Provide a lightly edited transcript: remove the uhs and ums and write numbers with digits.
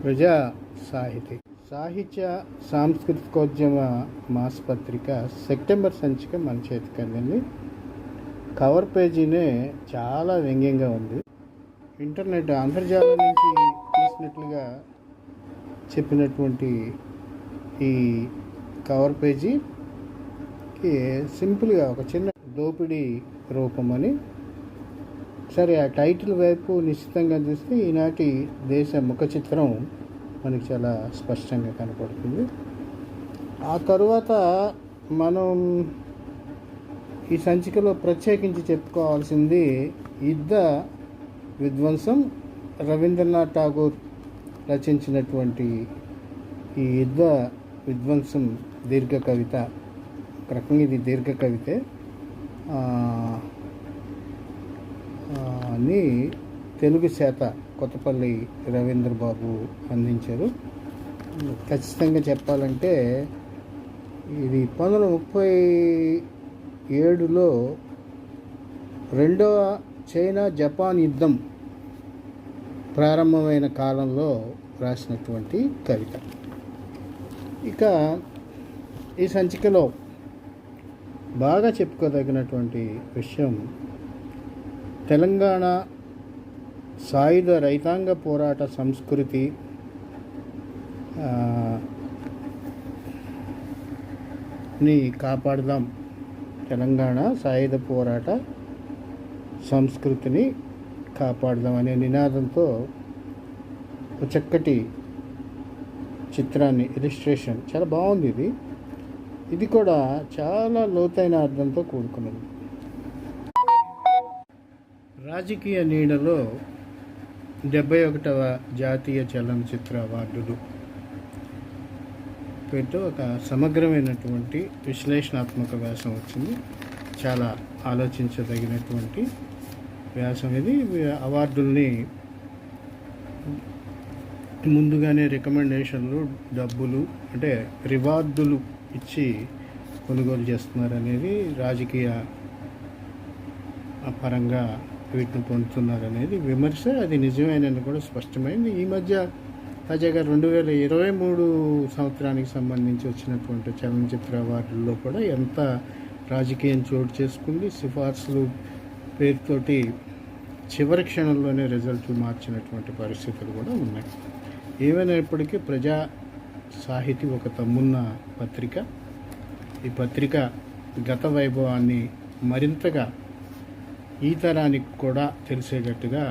ప్రజా సాహితీ సాహిత్య సాంస్కృతికోద్యమ మాసపత్రిక సెప్టెంబర్ సంచిక మన చేతికి అందింది. కవర్ పేజీనే చాలా వ్యంగ్యంగా ఉంది. ఇంటర్నెట్ అంతర్జాలం నుంచి తీసినట్లుగా చెప్పినటువంటి ఈ కవర్ పేజీకి సింపుల్గా ఒక చిన్న దోపిడీ రూపం అని. సరే, ఆ టైటిల్ వైపు నిశ్చితంగా చూస్తే ఈనాటి దేశ ముఖ చిత్రం మనకి చాలా స్పష్టంగా కనపడుతుంది. ఆ తరువాత మనం ఈ సంచికలో ప్రత్యేకించి చెప్పుకోవాల్సింది యుద్ధ విధ్వంసం. రవీంద్రనాథ్ ఠాగూర్ రచించినటువంటి ఈ యుద్ధ విధ్వంసం దీర్ఘ కవిత, ఒక రకంగా ఇది దీర్ఘ కవితే అని తెలుగు శాత కొత్తపల్లి రవీంద్ర బాబు అందించారు. ఖచ్చితంగా చెప్పాలంటే ఇది 1937లో రెండవ చైనా జపాన్ యుద్ధం ప్రారంభమైన కాలంలో రాసినటువంటి కవిత. ఇక ఈ సంచికలో బాగా చెప్పుకోదగినటువంటి విషయం తెలంగాణ సాయుధ రైతాంగ పోరాట సంస్కృతి ని కాపాడదాం, తెలంగాణ సాయుధ పోరాట సంస్కృతిని కాపాడదాం అనే నినాదంతో ఒక చక్కటి చిత్రాన్ని, ఇలిస్ట్రేషన్ చాలా బాగుంది. ఇది కూడా చాలా లోతైన అర్థంతో కూడుకున్నది. రాజకీయ నీడలో 71వ జాతీయ చలనచిత్ర అవార్డులు పేరుతో ఒక సమగ్రమైనటువంటి విశ్లేషణాత్మక వ్యాసం వచ్చింది. చాలా ఆలోచించదగినటువంటి వ్యాసం ఇది. అవార్డుల్ని ముందుగానే రికమెండేషన్లు, డబ్బులు అంటే రివార్డులు ఇచ్చి కొనుగోలు చేస్తున్నారనేది, రాజకీయ పరంగా వీటిని పొందుతున్నారనేది విమర్శ. అది నిజమేనని కూడా స్పష్టమైంది. ఈ మధ్య తాజాగా 2023 సంవత్సరానికి సంబంధించి వచ్చినటువంటి చలనచిత్ర అవార్డుల్లో కూడా ఎంత రాజకీయం చోటు చేసుకుంది. సిఫార్సులు పేరుతోటి చివరి క్షణంలోనే రిజల్ట్లు మార్చినటువంటి పరిస్థితులు కూడా ఉన్నాయి. ఏమైనప్పటికీ ప్రజా సాహితీ ఒక తమ్మున్న పత్రిక. ఈ పత్రిక గత వైభవాన్ని మరింతగా ఈ తరానికి కూడా తెలిసేటట్టుగా